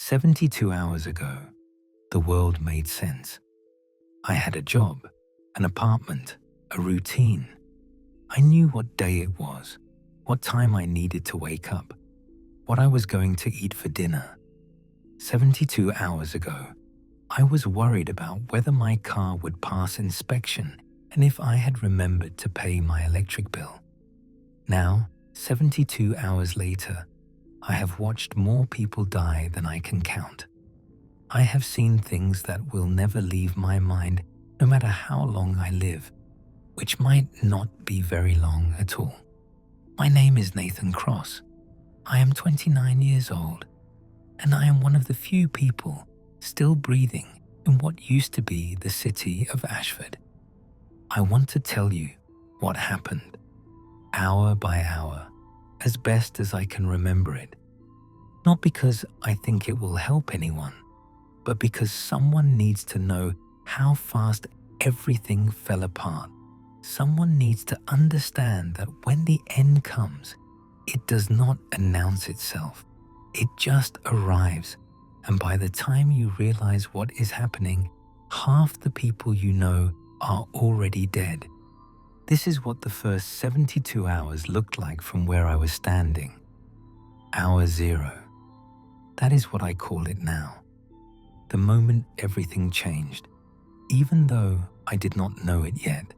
72 hours ago, the world made sense. I had a job, an apartment, a routine. I knew what day it was, what time I needed to wake up, what I was going to eat for dinner. 72 hours ago, I was worried about whether my car would pass inspection and if I had remembered to pay my electric bill. Now, 72 hours later, I have watched more people die than I can count. I have seen things that will never leave my mind no matter how long I live, which might not be very long at all. My name is Nathan Cross. I am 29 years old, and I am one of the few people still breathing in what used to be the city of Ashford. I want to tell you what happened, hour by hour, as best as I can remember it. Not because I think it will help anyone, but because someone needs to know how fast everything fell apart. Someone needs to understand that when the end comes, it does not announce itself. It just arrives, and by the time you realize what is happening, half the people you know are already dead. This is what the first 72 hours looked like from where I was standing. Hour zero. That is what I call it now. The moment everything changed, even though I did not know it yet.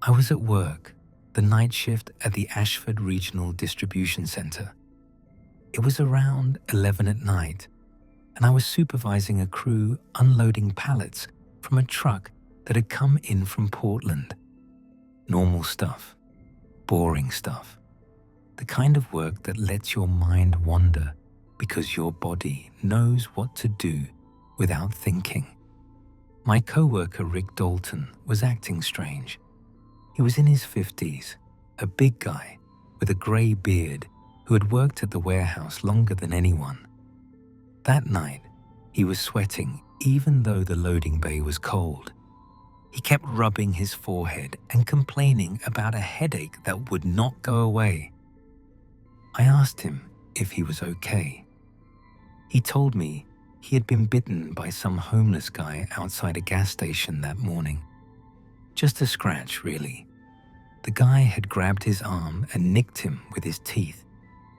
I was at work, the night shift at the Ashford Regional Distribution Centre. It was around 11 at night, and I was supervising a crew unloading pallets from a truck that had come in from Portland. Normal stuff, boring stuff, the kind of work that lets your mind wander because your body knows what to do without thinking. My co-worker Rick Dalton was acting strange. He was in his 50s, a big guy with a grey beard who had worked at the warehouse longer than anyone. That night, he was sweating even though the loading bay was cold. He kept rubbing his forehead and complaining about a headache that would not go away. I asked him if he was okay. He told me he had been bitten by some homeless guy outside a gas station that morning. Just a scratch, really. The guy had grabbed his arm and nicked him with his teeth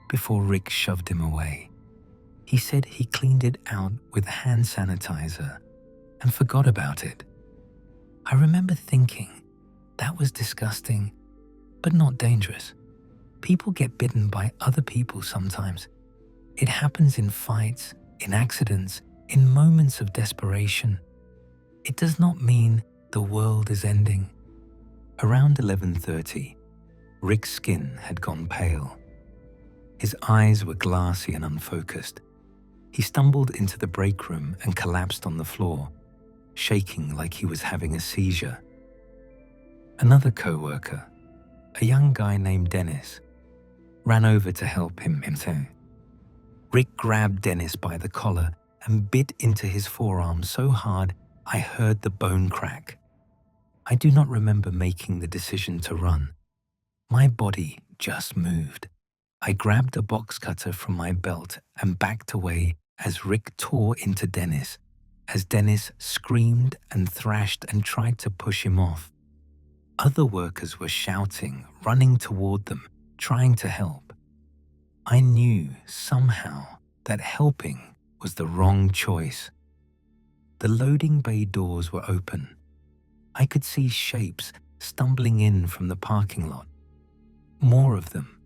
before Rick shoved him away. He said he cleaned it out with hand sanitizer and forgot about it. I remember thinking, that was disgusting, but not dangerous. People get bitten by other people sometimes. It happens in fights, in accidents, in moments of desperation. It does not mean the world is ending. Around 11:30, Rick's skin had gone pale. His eyes were glassy and unfocused. He stumbled into the break room and collapsed on the floor, shaking like he was having a seizure. Another co-worker, a young guy named Dennis, ran over to help him too. Rick grabbed Dennis by the collar and bit into his forearm so hard I heard the bone crack. I do not remember making the decision to run. My body just moved. I grabbed a box cutter from my belt and backed away as Rick tore into Dennis, as Dennis screamed and thrashed and tried to push him off. Other workers were shouting, running toward them, trying to help. I knew somehow that helping was the wrong choice. The loading bay doors were open. I could see shapes stumbling in from the parking lot. More of them,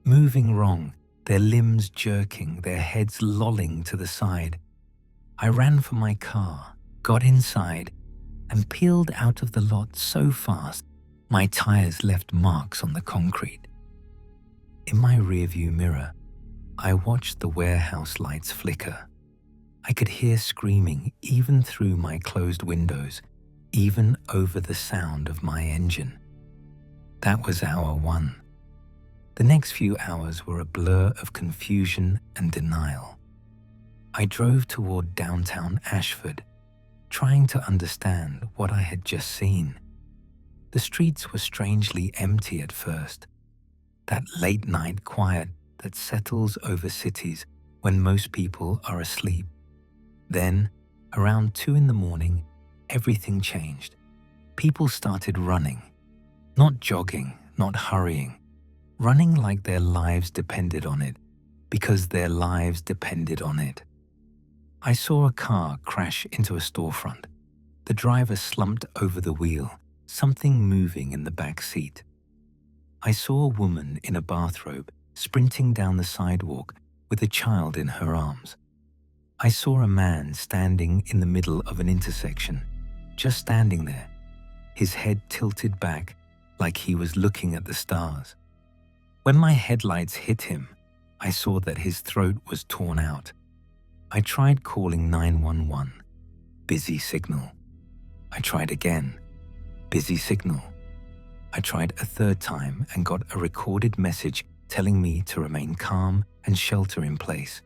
moving wrong, their limbs jerking, their heads lolling to the side. I ran for my car, got inside, and peeled out of the lot so fast my tires left marks on the concrete. In my rearview mirror, I watched the warehouse lights flicker. I could hear screaming even through my closed windows, even over the sound of my engine. That was hour one. The next few hours were a blur of confusion and denial. I drove toward downtown Ashford, trying to understand what I had just seen. The streets were strangely empty at first. That late-night quiet that settles over cities when most people are asleep. Then, around 2 in the morning, everything changed. People started running. Not jogging, not hurrying. Running like their lives depended on it, because their lives depended on it. I saw a car crash into a storefront. The driver slumped over the wheel, something moving in the back seat. I saw a woman in a bathrobe sprinting down the sidewalk with a child in her arms. I saw a man standing in the middle of an intersection, just standing there, his head tilted back like he was looking at the stars. When my headlights hit him, I saw that his throat was torn out. I tried calling 911. Busy signal. I tried again. Busy signal. I tried a third time and got a recorded message telling me to remain calm and shelter in place.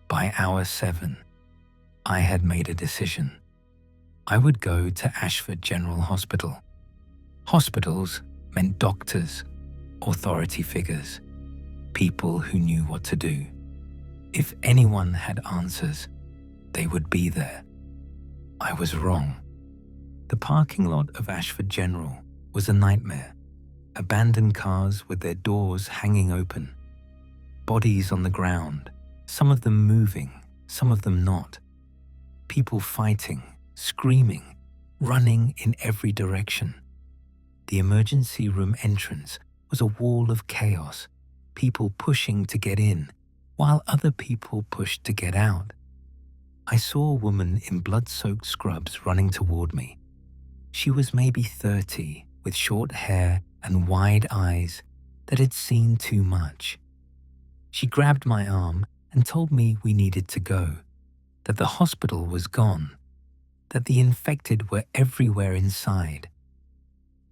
By hour 7, I had made a decision. I would go to Ashford General Hospital. Hospitals meant doctors, authority figures, people who knew what to do. If anyone had answers, they would be there. I was wrong. The parking lot of Ashford General was a nightmare. Abandoned cars with their doors hanging open. Bodies on the ground, some of them moving, some of them not. People fighting, screaming, running in every direction. The emergency room entrance was a wall of chaos, people pushing to get in, while other people pushed to get out. I saw a woman in blood-soaked scrubs running toward me. She was maybe 30, with short hair and wide eyes that had seen too much. She grabbed my arm and told me we needed to go, that the hospital was gone, that the infected were everywhere inside.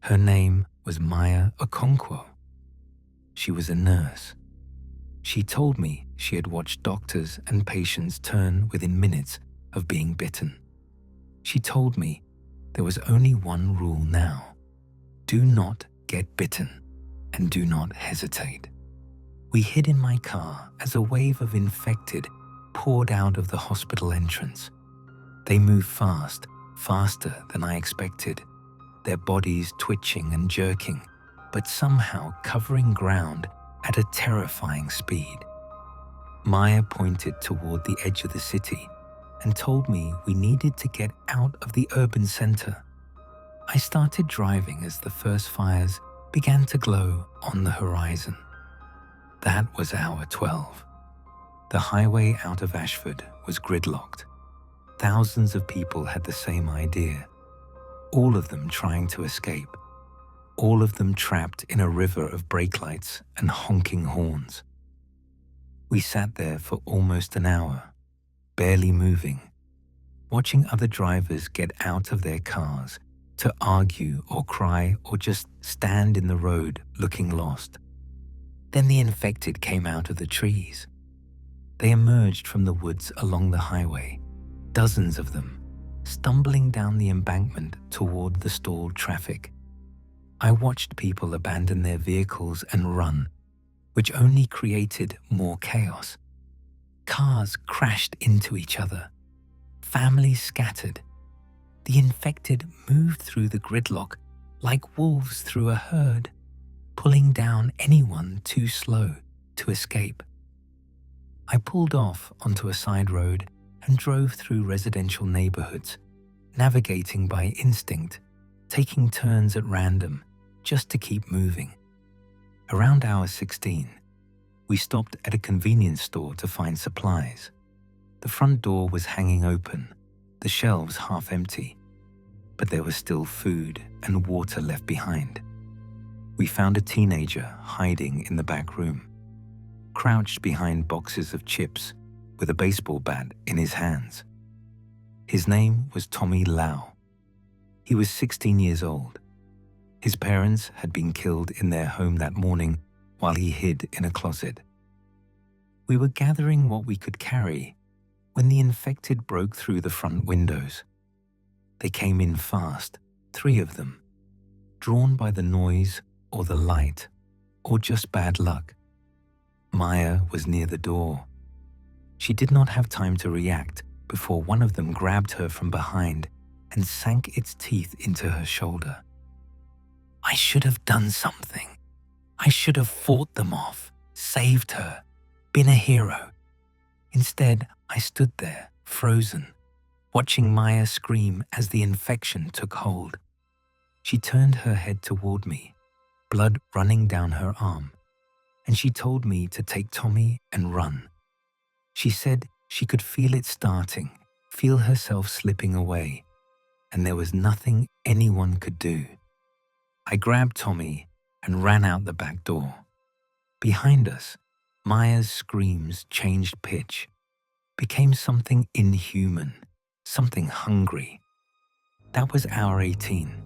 Her name was Maya Okonkwo. She was a nurse. She told me she had watched doctors and patients turn within minutes of being bitten. She told me there was only one rule now. Do not get bitten and do not hesitate. We hid in my car as a wave of infected poured out of the hospital entrance. They moved fast, faster than I expected, their bodies twitching and jerking, but somehow covering ground at a terrifying speed. Maya pointed toward the edge of the city and told me we needed to get out of the urban center. I started driving as the first fires began to glow on the horizon. That was hour 12. The highway out of Ashford was gridlocked. Thousands of people had the same idea, all of them trying to escape. All of them trapped in a river of brake lights and honking horns. We sat there for almost an hour, barely moving, watching other drivers get out of their cars to argue or cry or just stand in the road looking lost. Then the infected came out of the trees. They emerged from the woods along the highway, dozens of them, stumbling down the embankment toward the stalled traffic. I watched people abandon their vehicles and run, which only created more chaos. Cars crashed into each other. Families scattered. The infected moved through the gridlock like wolves through a herd, pulling down anyone too slow to escape. I pulled off onto a side road and drove through residential neighborhoods, navigating by instinct, taking turns at random, just to keep moving. Around hour 16, we stopped at a convenience store to find supplies. The front door was hanging open, the shelves half empty, but there was still food and water left behind. We found a teenager hiding in the back room, crouched behind boxes of chips with a baseball bat in his hands. His name was Tommy Lau. He was 16 years old. His parents had been killed in their home that morning while he hid in a closet. We were gathering what we could carry when the infected broke through the front windows. They came in fast, 3 of them, drawn by the noise or the light or just bad luck. Maya was near the door. She did not have time to react before one of them grabbed her from behind and sank its teeth into her shoulder. I should have done something. I should have fought them off, saved her, been a hero. Instead, I stood there, frozen, watching Maya scream as the infection took hold. She turned her head toward me, blood running down her arm, and she told me to take Tommy and run. She said she could feel it starting, feel herself slipping away, and there was nothing anyone could do. I grabbed Tommy and ran out the back door. Behind us, Maya's screams changed pitch, became something inhuman, something hungry. That was hour 18.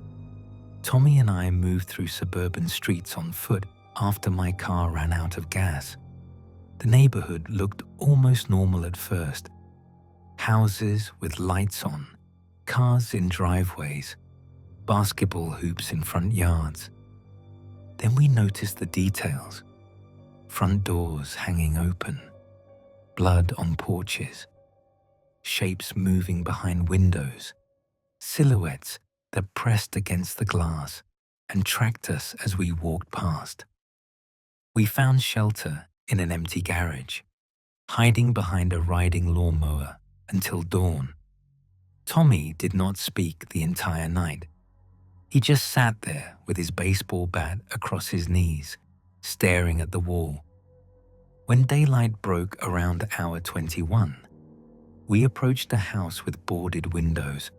Tommy and I moved through suburban streets on foot after my car ran out of gas. The neighborhood looked almost normal at first. Houses with lights on, cars in driveways, basketball hoops in front yards. Then we noticed the details. Front doors hanging open, blood on porches, shapes moving behind windows, silhouettes that pressed against the glass and tracked us as we walked past. We found shelter in an empty garage, hiding behind a riding lawnmower until dawn. Tommy did not speak the entire night. He just sat there with his baseball bat across his knees, staring at the wall. When daylight broke around hour 21, we approached a house with boarded windows.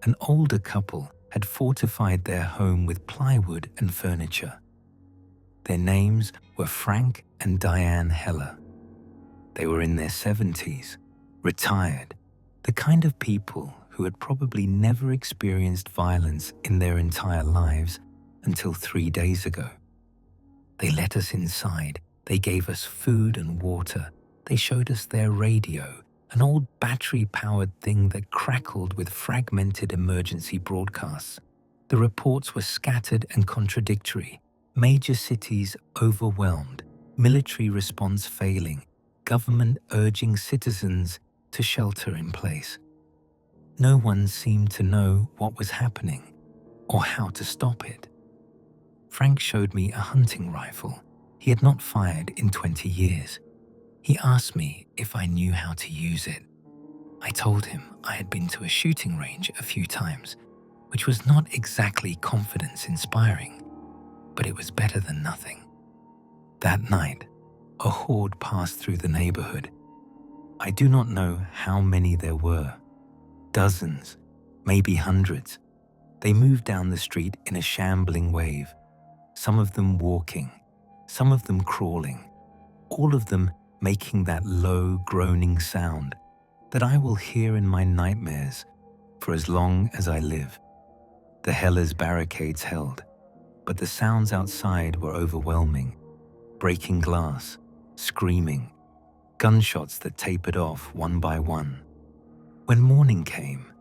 An older couple had fortified their home with plywood and furniture. Their names were Frank and Diane Heller. They were in their 70s, retired, the kind of people who had probably never experienced violence in their entire lives until 3 days ago. They let us inside. They gave us food and water. They showed us their radio, an old battery-powered thing that crackled with fragmented emergency broadcasts. The reports were scattered and contradictory. Major cities overwhelmed, military response failing, government urging citizens to shelter in place. No one seemed to know what was happening or how to stop it. Frank showed me a hunting rifle he had not fired in 20 years. He asked me if I knew how to use it. I told him I had been to a shooting range a few times, which was not exactly confidence-inspiring, but it was better than nothing. That night, a horde passed through the neighborhood. I do not know how many there were. Dozens, maybe hundreds. They moved down the street in a shambling wave, some of them walking, some of them crawling, all of them making that low, groaning sound that I will hear in my nightmares for as long as I live. The Hellers' barricades held, but the sounds outside were overwhelming. Breaking glass, screaming, gunshots that tapered off one by one. When morning came,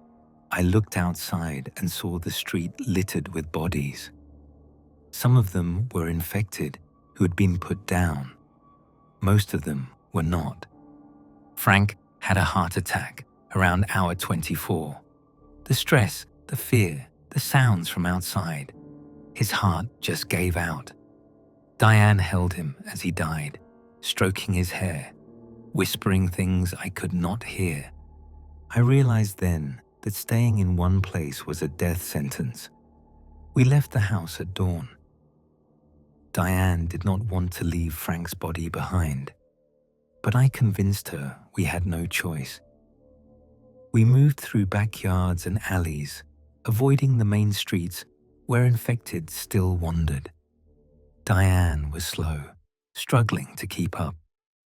I looked outside and saw the street littered with bodies. Some of them were infected who had been put down. Most of them were not. Frank had a heart attack around hour 24. The stress, the fear, the sounds from outside. His heart just gave out. Diane held him as he died, stroking his hair, whispering things I could not hear. I realized then that staying in one place was a death sentence. We left the house at dawn. Diane did not want to leave Frank's body behind, but I convinced her we had no choice. We moved through backyards and alleys, avoiding the main streets where infected still wandered. Diane was slow, struggling to keep up,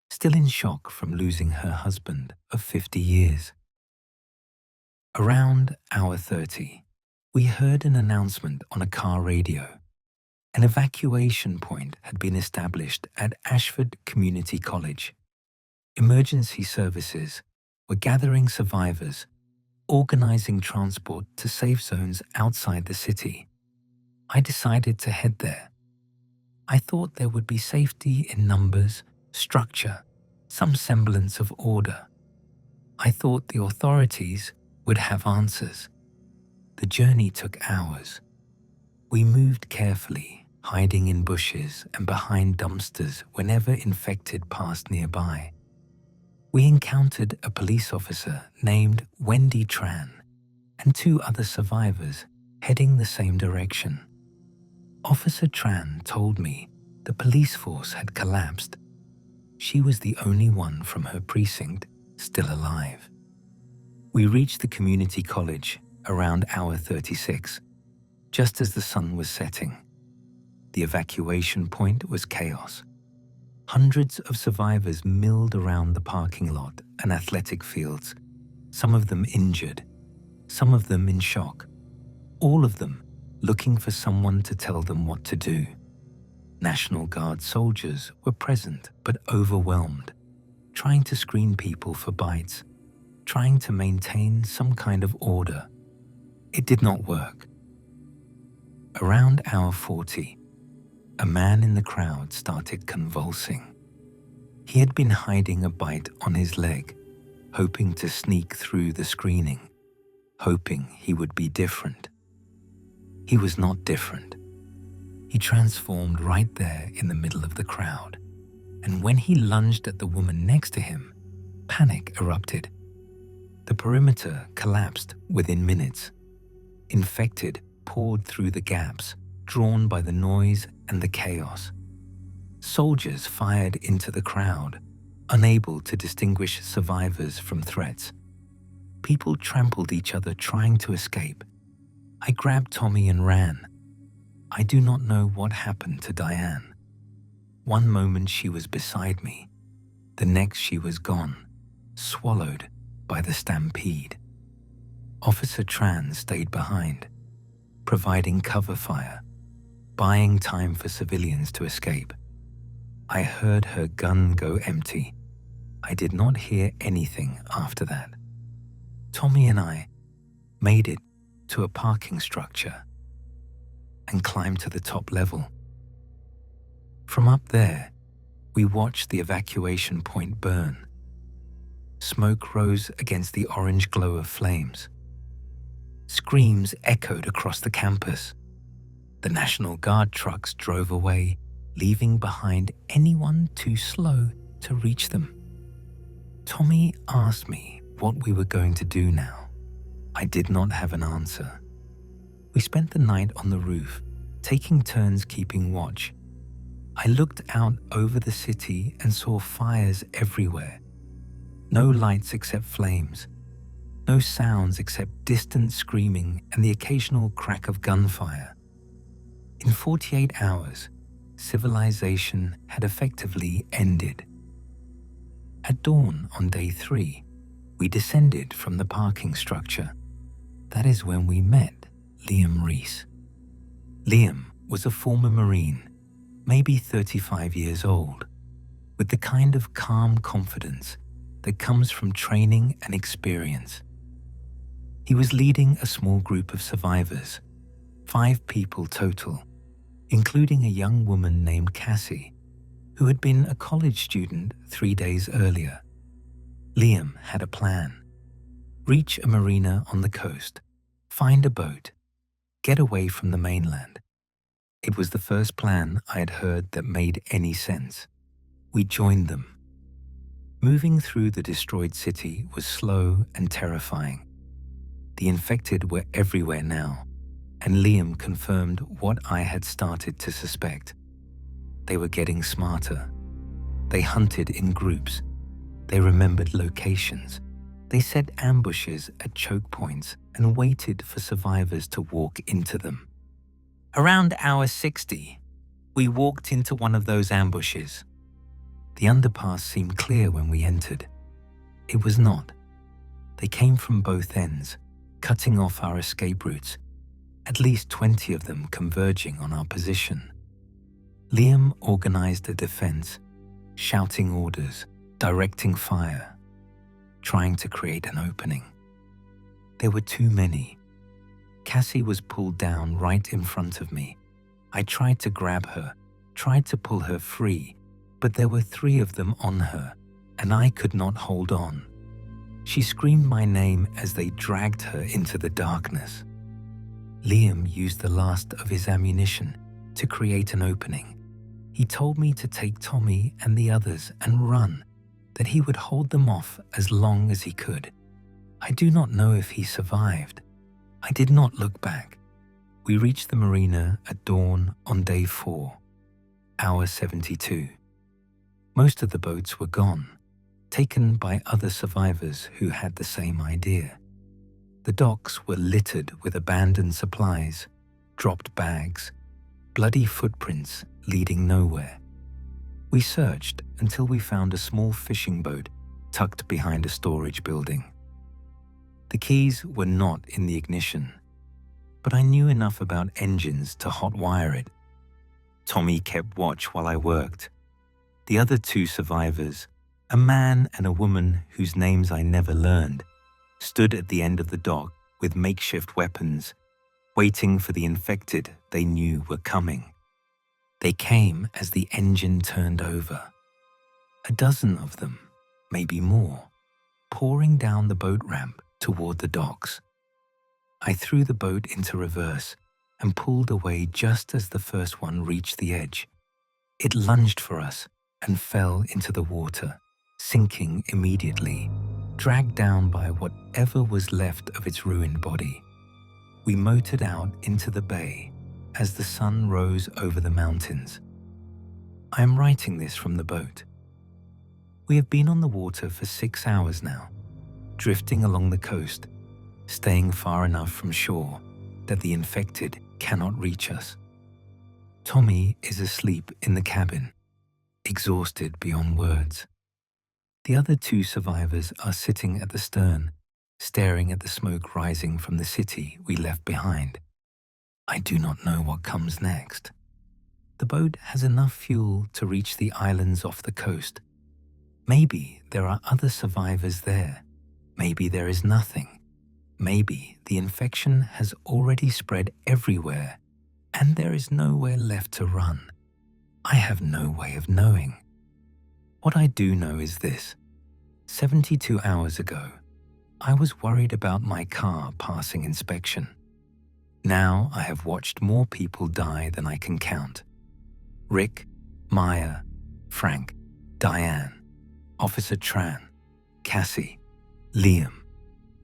still in shock from losing her husband of 50 years. Around hour 30, we heard an announcement on a car radio. An evacuation point had been established at Ashford Community College. Emergency services were gathering survivors, organizing transport to safe zones outside the city. I decided to head there. I thought there would be safety in numbers, structure, some semblance of order. I thought the authorities would have answers. The journey took hours. We moved carefully, hiding in bushes and behind dumpsters whenever infected passed nearby. We encountered a police officer named Wendy Tran and 2 other survivors heading the same direction. Officer Tran told me the police force had collapsed. She was the only one from her precinct still alive. We reached the community college around hour 36, just as the sun was setting. The evacuation point was chaos. Hundreds of survivors milled around the parking lot and athletic fields, some of them injured, some of them in shock, all of them looking for someone to tell them what to do. National Guard soldiers were present but overwhelmed, trying to screen people for bites, trying to maintain some kind of order. It did not work. Around hour 40, a man in the crowd started convulsing. He had been hiding a bite on his leg, hoping to sneak through the screening, hoping he would be different. He was not different. He transformed right there in the middle of the crowd, and when he lunged at the woman next to him, panic erupted. The perimeter collapsed within minutes. Infected poured through the gaps, drawn by the noise and the chaos. Soldiers fired into the crowd, unable to distinguish survivors from threats. People trampled each other trying to escape. I grabbed Tommy and ran. I do not know what happened to Diane. One moment she was beside me, the next she was gone, swallowed by the stampede. Officer Tran stayed behind, providing cover fire, buying time for civilians to escape. I heard her gun go empty. I did not hear anything after that. Tommy and I made it to a parking structure and climbed to the top level. From up there, we watched the evacuation point burn. Smoke rose against the orange glow of flames. Screams echoed across the campus. The National Guard trucks drove away, leaving behind anyone too slow to reach them. Tommy asked me what we were going to do now. I did not have an answer. We spent the night on the roof, taking turns keeping watch. I looked out over the city and saw fires everywhere. No lights except flames. No sounds except distant screaming and the occasional crack of gunfire. In 48 hours, civilization had effectively ended. At dawn on day 3, we descended from the parking structure. That is when we met Liam Reese. Liam was a former Marine, maybe 35 years old, with the kind of calm confidence that comes from training and experience. He was leading a small group of survivors, 5 people total, including a young woman named Cassie, who had been a college student 3 days earlier. Liam had a plan: reach a marina on the coast, find a boat, get away from the mainland. It was the first plan I had heard that made any sense. We joined them. Moving through the destroyed city was slow and terrifying. The infected were everywhere now, and Liam confirmed what I had started to suspect. They were getting smarter. They hunted in groups. They remembered locations. They set ambushes at choke points and waited for survivors to walk into them. Around hour 60, we walked into one of those ambushes. The underpass seemed clear when we entered. It was not. They came from both ends, cutting off our escape routes, at least 20 of them converging on our position. Liam organized a defense, shouting orders, directing fire, trying to create an opening. There were too many. Cassie was pulled down right in front of me. I tried to grab her, tried to pull her free, but there were 3 of them on her, and I could not hold on. She screamed my name as they dragged her into the darkness. Liam used the last of his ammunition to create an opening. He told me to take Tommy and the others and run, that he would hold them off as long as he could. I do not know if he survived. I did not look back. We reached the marina at dawn on day 4, hour 72. Most of the boats were gone, taken by other survivors who had the same idea. The docks were littered with abandoned supplies, dropped bags, bloody footprints leading nowhere. We searched until we found a small fishing boat tucked behind a storage building. The keys were not in the ignition, but I knew enough about engines to hotwire it. Tommy kept watch while I worked. The other 2 survivors, a man and a woman whose names I never learned, stood at the end of the dock with makeshift weapons, waiting for the infected they knew were coming. They came as the engine turned over. A dozen of them, maybe more, pouring down the boat ramp toward the docks. I threw the boat into reverse and pulled away just as the first one reached the edge. It lunged for us and fell into the water, sinking immediately, dragged down by whatever was left of its ruined body. We motored out into the bay as the sun rose over the mountains. I am writing this from the boat. We have been on the water for 6 hours now, drifting along the coast, staying far enough from shore that the infected cannot reach us. Tommy is asleep in the cabin, exhausted beyond words. The other 2 survivors are sitting at the stern, staring at the smoke rising from the city we left behind. I do not know what comes next. The boat has enough fuel to reach the islands off the coast. Maybe there are other survivors there. Maybe there is nothing. Maybe the infection has already spread everywhere and there is nowhere left to run. I have no way of knowing. What I do know is this. 72 hours ago, I was worried about my car passing inspection. Now I have watched more people die than I can count. Rick, Maya, Frank, Diane, Officer Tran, Cassie, Liam,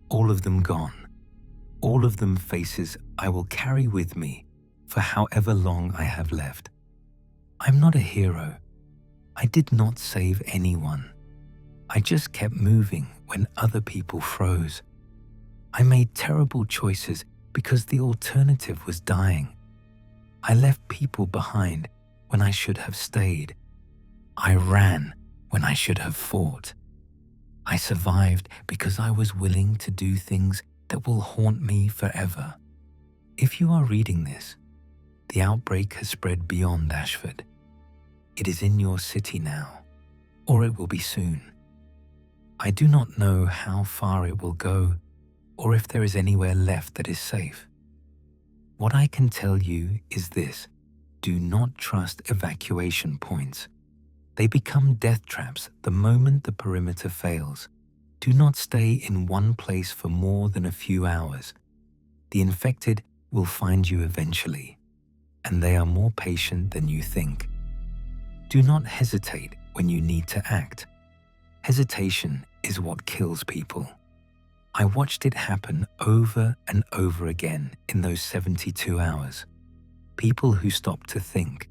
all of them gone. All of them faces I will carry with me for however long I have left. I'm not a hero. I did not save anyone. I just kept moving when other people froze. I made terrible choices because the alternative was dying. I left people behind when I should have stayed. I ran when I should have fought. I survived because I was willing to do things that will haunt me forever. If you are reading this, the outbreak has spread beyond Ashford. It is in your city now, or it will be soon. I do not know how far it will go, or if there is anywhere left that is safe. What I can tell you is this: do not trust evacuation points. They become death traps the moment the perimeter fails. Do not stay in one place for more than a few hours. The infected will find you eventually, and they are more patient than you think. Do not hesitate when you need to act. Hesitation is what kills people. I watched it happen over and over again in those 72 hours. People who stopped to think.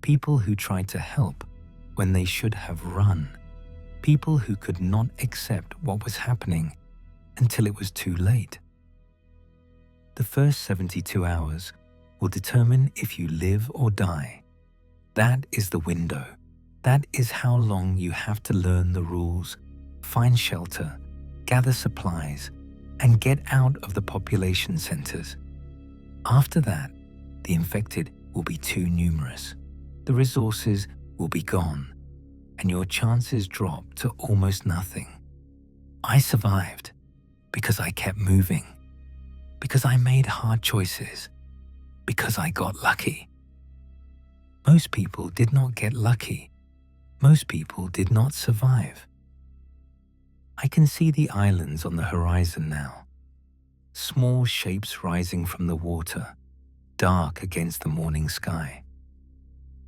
People who tried to help when they should have run. People who could not accept what was happening until it was too late. The first 72 hours will determine if you live or die. That is the window. That is how long you have to learn the rules, find shelter, gather supplies, and get out of the population centers. After that, the infected will be too numerous. The resources will be gone, and your chances drop to almost nothing. I survived because I kept moving, because I made hard choices, because I got lucky. Most people did not get lucky. Most people did not survive. I can see the islands on the horizon now, small shapes rising from the water, dark against the morning sky.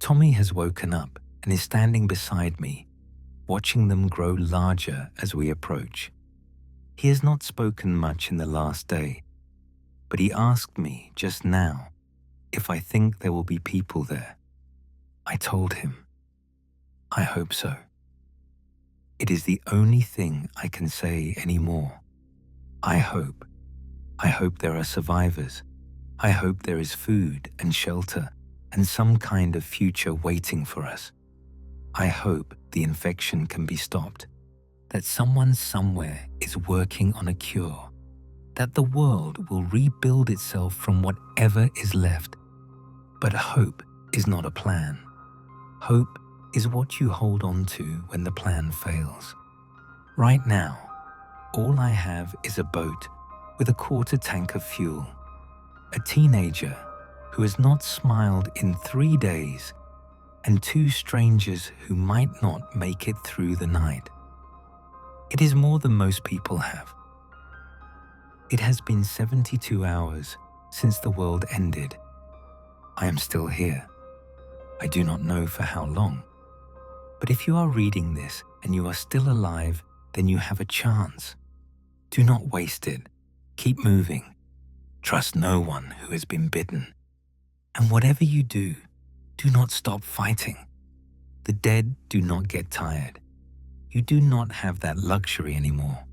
Tommy has woken up and is standing beside me, watching them grow larger as we approach. He has not spoken much in the last day, but he asked me just now if I think there will be people there. I told him, I hope so. It is the only thing I can say anymore. I hope. I hope there are survivors. I hope there is food and shelter and some kind of future waiting for us. I hope the infection can be stopped, that someone somewhere is working on a cure, that the world will rebuild itself from whatever is left. But hope is not a plan. Hope is what you hold on to when the plan fails. Right now, all I have is a boat with a quarter tank of fuel, a teenager who has not smiled in 3 days, and 2 strangers who might not make it through the night. It is more than most people have. It has been 72 hours since the world ended. I am still here. I do not know for how long. But if you are reading this and you are still alive, then you have a chance. Do not waste it. Keep moving. Trust no one who has been bitten. And whatever you do not stop fighting. The dead do not get tired. You do not have that luxury anymore.